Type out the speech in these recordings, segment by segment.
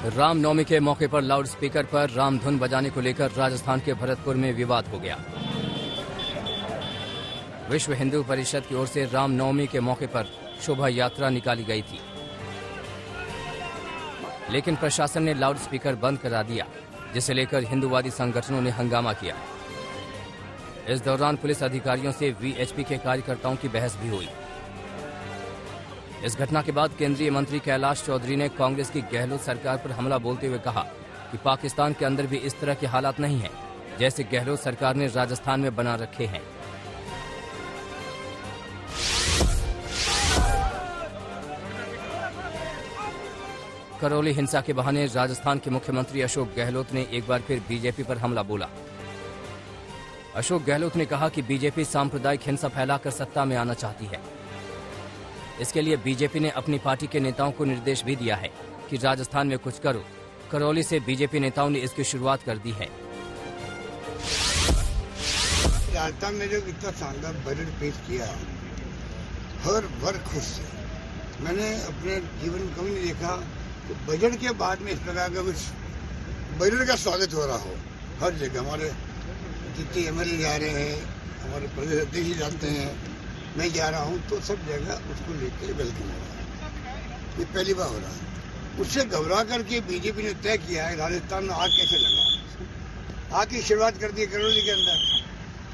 रामनवमी के मौके पर लाउड स्पीकर पर राम धुन बजाने को लेकर राजस्थान के भरतपुर में विवाद हो गया। विश्व हिंदू परिषद की ओर से रामनवमी के मौके पर शोभा यात्रा निकाली गई थी, लेकिन प्रशासन ने लाउड स्पीकर बंद करा दिया, जिसे लेकर हिंदूवादी संगठनों ने हंगामा किया। इस दौरान पुलिस अधिकारियों से वीएचपी के कार्यकर्ताओं की बहस भी हुई। इस घटना के बाद केंद्रीय मंत्री कैलाश चौधरी ने कांग्रेस की गहलोत सरकार पर हमला बोलते हुए कहा कि पाकिस्तान के अंदर भी इस तरह के हालात नहीं हैं, जैसे गहलोत सरकार ने राजस्थान में बना रखे हैं। करौली हिंसा के बहाने राजस्थान के मुख्यमंत्री अशोक गहलोत ने एक बार फिर बीजेपी पर हमला बोला। अशोक गहलोत ने कहा कि बीजेपी सांप्रदायिक हिंसा फैलाकर सत्ता में आना चाहती है। इसके लिए बीजेपी ने अपनी पार्टी के नेताओं को निर्देश भी दिया है कि राजस्थान में कुछ करो। करौली से बीजेपी नेताओं ने इसकी शुरुआत कर दी है। राजस्थान में जो इतना शानदार बजट पेश किया, हर वर्ग खुश है। मैंने अपने जीवन में कभी नहीं देखा तो बजट के बाद में इस प्रकार का कुछ बजट का स्वागत हो रहा हो। हर जगह हमारे जितने एमएलए जा रहे हैं, हमारे प्रदेश अध्यक्ष जाते हैं, मैं जा रहा हूँ, तो सब जगह उसको लेकर वेलकम हो रहा है। ये पहली बार हो रहा है। उससे घबरा करके बीजेपी ने तय किया है राजस्थान में आग कैसे लगा। आग की शुरुआत कर दी करौली के अंदर।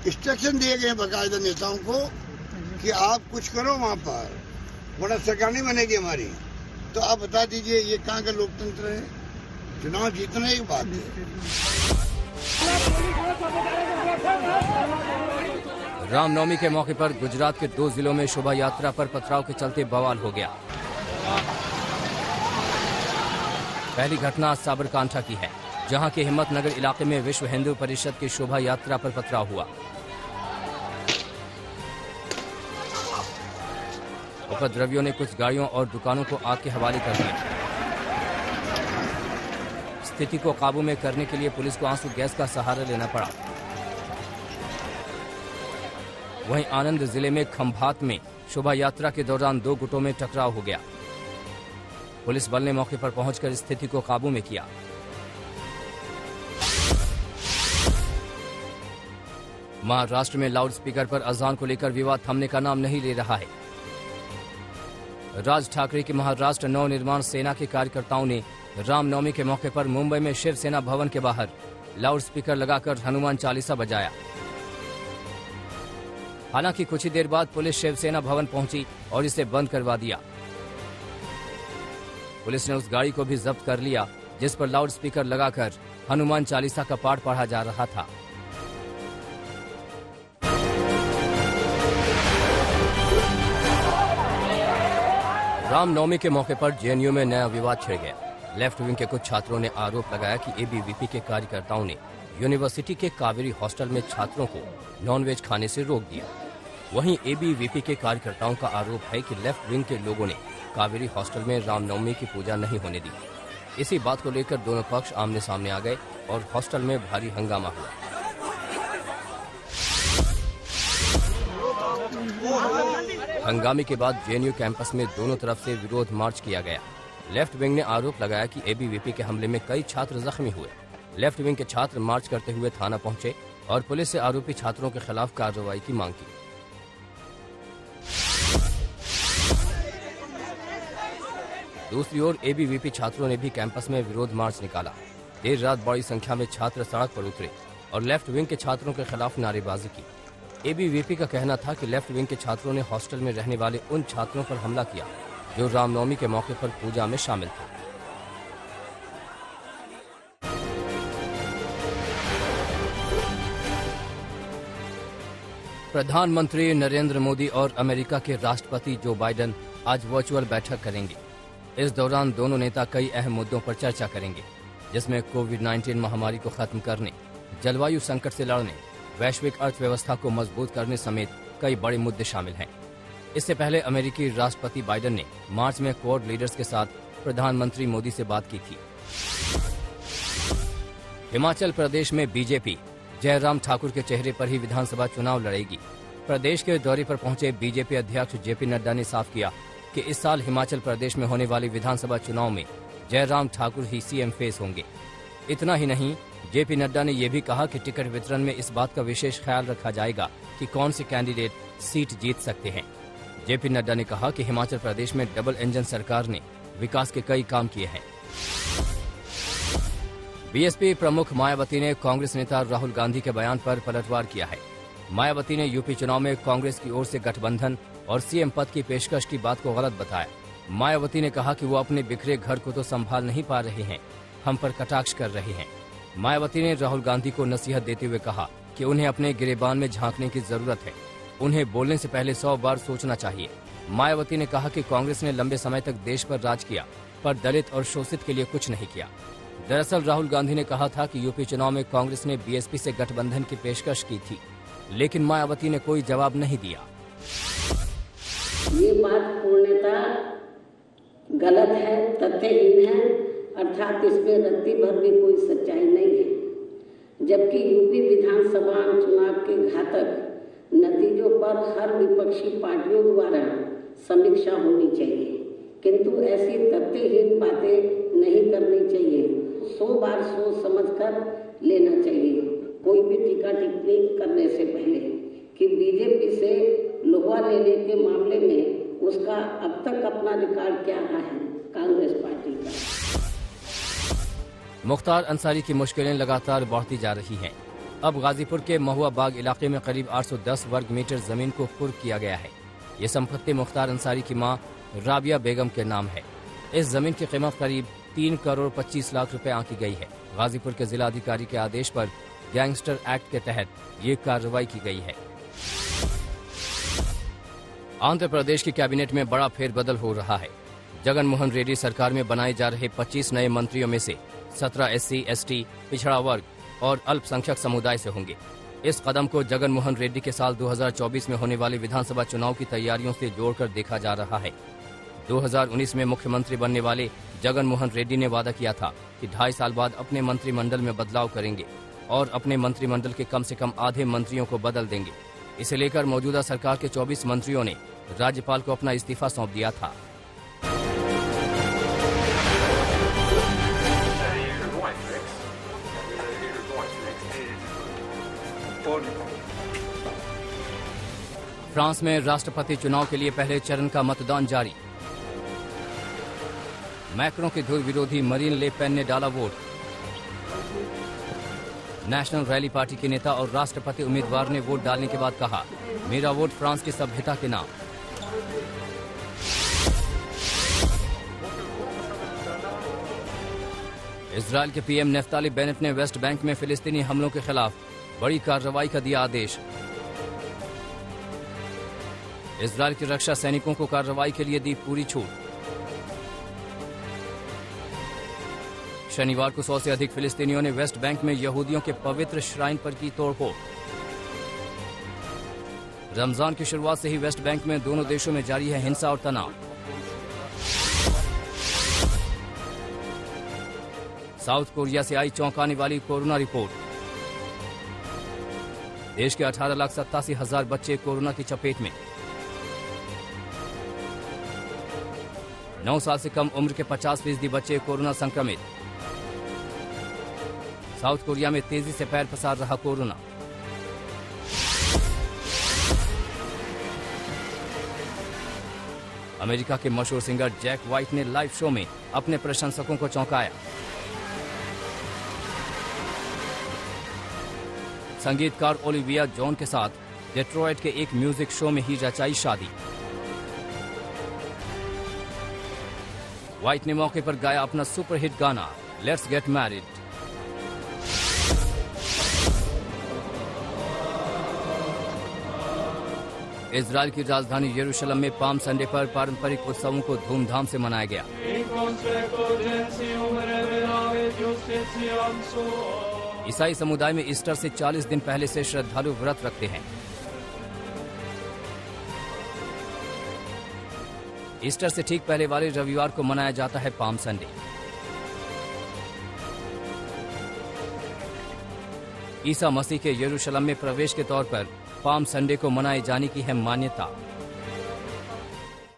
इंस्ट्रक्शन दिए गए बाकायदा नेताओं को कि आप कुछ करो वहाँ पर, वरना सरकार नहीं बनेगी हमारी। तो आप बता दीजिए ये कहाँ का लोकतंत्र है? चुनाव जीतना एक बात है। रामनवमी के मौके पर गुजरात के 2 जिलों में शोभा यात्रा पर पथराव के चलते बवाल हो गया। पहली घटना साबरकांठा की है, जहां के हिम्मतनगर इलाके में विश्व हिंदू परिषद की शोभा यात्रा पर पथराव हुआ। उपद्रवियों ने कुछ गाड़ियों और दुकानों को आग के हवाले कर दिया। स्थिति को काबू में करने के लिए पुलिस को आंसू गैस का सहारा लेना पड़ा। वहीं आनंद जिले में खंभात में शोभा यात्रा के दौरान 2 गुटों में टकराव हो गया। पुलिस बल ने मौके पर पहुंचकर स्थिति को काबू में किया। महाराष्ट्र में लाउड स्पीकर पर अजान को लेकर विवाद थमने का नाम नहीं ले रहा है। राज ठाकरे की महाराष्ट्र नवनिर्माण सेना के कार्यकर्ताओं ने रामनवमी के मौके पर मुंबई में शिवसेना भवन के बाहर लाउड स्पीकर लगाकर हनुमान चालीसा बजाया। हालांकि कुछ ही देर बाद पुलिस शिवसेना भवन पहुंची और इसे बंद करवा दिया। पुलिस ने उस गाड़ी को भी जब्त कर लिया जिस पर लाउड स्पीकर लगाकर हनुमान चालीसा का पाठ पढ़ा जा रहा था। रामनवमी के मौके पर जेएनयू में नया विवाद छिड़ गया। लेफ्ट विंग के कुछ छात्रों ने आरोप लगाया कि एबीवीपी के कार्यकर्ताओं ने यूनिवर्सिटी के कावेरी हॉस्टल में छात्रों को नॉनवेज खाने से रोक दिया। वहीं एबीवीपी के कार्यकर्ताओं का आरोप है कि लेफ्ट विंग के लोगों ने कावेरी हॉस्टल में रामनवमी की पूजा नहीं होने दी। इसी बात को लेकर दोनों पक्ष आमने सामने आ गए और हॉस्टल में भारी हंगामा हुआ। हंगामे के बाद जेएनयू कैंपस में दोनों तरफ से विरोध मार्च किया गया। लेफ्ट विंग ने आरोप लगाया कि एबीवीपी के हमले में कई छात्र जख्मी हुए। लेफ्ट विंग के छात्र मार्च करते हुए थाना पहुंचे और पुलिस से आरोपी छात्रों के खिलाफ कार्रवाई की मांग की। दूसरी ओर एबीवीपी छात्रों ने भी कैंपस में विरोध मार्च निकाला। देर रात बड़ी संख्या में छात्र सड़क पर उतरे और लेफ्ट विंग के छात्रों के खिलाफ नारेबाजी की। एबीवीपी का कहना था कि लेफ्ट विंग के छात्रों ने हॉस्टल में रहने वाले उन छात्रों पर हमला किया जो रामनवमी के मौके पर पूजा में शामिल थे। प्रधानमंत्री नरेंद्र मोदी और अमेरिका के राष्ट्रपति जो बाइडेन आज वर्चुअल बैठक करेंगे। इस दौरान दोनों नेता कई अहम मुद्दों पर चर्चा करेंगे, जिसमें कोविड-19 महामारी को खत्म करने, जलवायु संकट से लड़ने, वैश्विक अर्थव्यवस्था को मजबूत करने समेत कई बड़े मुद्दे शामिल हैं। इससे पहले अमेरिकी राष्ट्रपति बाइडेन ने मार्च में क्वाड लीडर्स के साथ प्रधानमंत्री मोदी से बात की थी। हिमाचल प्रदेश में बीजेपी जयराम ठाकुर के चेहरे पर ही विधानसभा चुनाव लड़ेगी। प्रदेश के दौरे पर पहुंचे बीजेपी अध्यक्ष जेपी नड्डा ने साफ किया कि इस साल हिमाचल प्रदेश में होने वाले विधानसभा चुनाव में जयराम ठाकुर ही सीएम फेस होंगे। इतना ही नहीं, जेपी नड्डा ने यह भी कहा कि टिकट वितरण में इस बात का विशेष ख्याल रखा जाएगा कि कौन से कैंडिडेट सीट जीत सकते हैं। जेपी नड्डा ने कहा कि हिमाचल प्रदेश में डबल इंजन सरकार ने विकास के कई काम किए हैं। बीएसपी प्रमुख मायावती ने कांग्रेस नेता राहुल गांधी के बयान पर पलटवार किया है। मायावती ने यूपी चुनाव में कांग्रेस की ओर से गठबंधन और सीएम पद की पेशकश की बात को गलत बताया। मायावती ने कहा कि वो अपने बिखरे घर को तो संभाल नहीं पा रहे हैं, हम पर कटाक्ष कर रहे हैं। मायावती ने राहुल गांधी को नसीहत देते हुए कहा कि उन्हें अपने गिरेबान में झांकने की जरूरत है, उन्हें बोलने से पहले 100 बार सोचना चाहिए। मायावती ने कहा कि कांग्रेस ने लंबे समय तक देश पर राज किया, पर दलित और शोषित के लिए कुछ नहीं किया। दरअसल राहुल गांधी ने कहा था कि यूपी चुनाव में कांग्रेस ने बीएसपी से गठबंधन की पेशकश की थी, लेकिन मायावती ने कोई जवाब नहीं दिया। ये बात पूर्णतः गलत है, तथ्यहीन है, अर्थात इसमें रत्ती भर भी कोई सच्चाई नहीं है। जबकि यूपी विधानसभा चुनाव के घातक नतीजों पर हर विपक्षी पार्टियों द्वारा समीक्षा होनी चाहिए, किंतु ऐसी तथ्यहीन बातें नहीं करनी चाहिए। 100 बार सोच समझकर लेना चाहिए कोई भी टीका टिप्पणी करने से पहले कि बीजेपी से लोहा लेने के मामले में उसका अब तक अपना रिकॉर्ड क्या रहा है कांग्रेस पार्टी का। मुख्तार अंसारी की मुश्किलें लगातार बढ़ती जा रही हैं। अब गाजीपुर के महुआ बाग इलाके में करीब 810 वर्ग मीटर जमीन को कुर्क किया गया है। ये संपत्ति मुख्तार अंसारी की मां राबिया बेगम के नाम है। इस जमीन की कीमत करीब 3 करोड़ 25 लाख रुपए आंकी गई है। गाजीपुर के जिला अधिकारी के आदेश पर गैंगस्टर एक्ट के तहत ये कार्रवाई की गई है। आंध्र प्रदेश की कैबिनेट में बड़ा फेरबदल हो रहा है। जगन मोहन रेड्डी सरकार में बनाए जा रहे 25 नए मंत्रियों में से 17 SC, ST, पिछड़ा वर्ग और अल्पसंख्यक समुदाय से होंगे। इस कदम को जगन मोहन रेड्डी के साल 2024 में होने वाले विधानसभा चुनाव की तैयारियों से जोड़कर देखा जा रहा है। 2019 में मुख्यमंत्री बनने वाले जगन मोहन रेड्डी ने वादा किया था कि 2.5 साल बाद अपने मंत्रिमंडल में बदलाव करेंगे और अपने मंत्रिमंडल के कम से कम आधे मंत्रियों को बदल देंगे। इसे लेकर मौजूदा सरकार के 24 मंत्रियों ने राज्यपाल को अपना इस्तीफा सौंप दिया था। फ्रांस में राष्ट्रपति चुनाव के लिए पहले चरण का मतदान जारी। मैक्रों के धुर विरोधी मरीन ले पेन ने डाला वोट। नेशनल रैली पार्टी के नेता और राष्ट्रपति उम्मीदवार ने वोट डालने के बाद कहा, मेरा वोट फ्रांस की सभ्यता के नाम। इजरायल के पीएम नेफ्ताली बेनेट ने वेस्ट बैंक में फिलिस्तीनी हमलों के खिलाफ बड़ी कार्रवाई का दिया आदेश। इजरायल के रक्षा सैनिकों को कार्रवाई के लिए दी पूरी छूट। शनिवार को 100 से अधिक फिलिस्तीनियों ने वेस्ट बैंक में यहूदियों के पवित्र श्राइन पर की तोड़फोड़। रमजान की शुरुआत से ही वेस्ट बैंक में दोनों देशों में जारी है हिंसा और तनाव। साउथ कोरिया से आई चौंकाने वाली कोरोना रिपोर्ट। देश के 18,87,000 बच्चे कोरोना की चपेट में। 9 साल से कम उम्र के 50% बच्चे कोरोना संक्रमित। साउथ कोरिया में तेजी से पैर पसार रहा कोरोना। अमेरिका के मशहूर सिंगर जैक वाइट ने लाइव शो में अपने प्रशंसकों को चौंकाया। संगीतकार ओलिविया जॉन के साथ डेट्रॉयट के एक म्यूजिक शो में ही रचाई शादी। वाइट ने मौके पर गाया अपना सुपरहिट गाना लेट्स गेट मैरिड। इजरायल की राजधानी यरूशलेम में पाम संडे पर पारंपरिक उत्सवों को धूमधाम से मनाया गया। ईसाई समुदाय में ईस्टर से 40 दिन पहले से श्रद्धालु व्रत रखते हैं। ईस्टर से ठीक पहले वाले रविवार को मनाया जाता है पाम संडे। ईसा मसीह के यरूशलेम में प्रवेश के तौर पर पाम संडे को मनाए जाने की है मान्यता।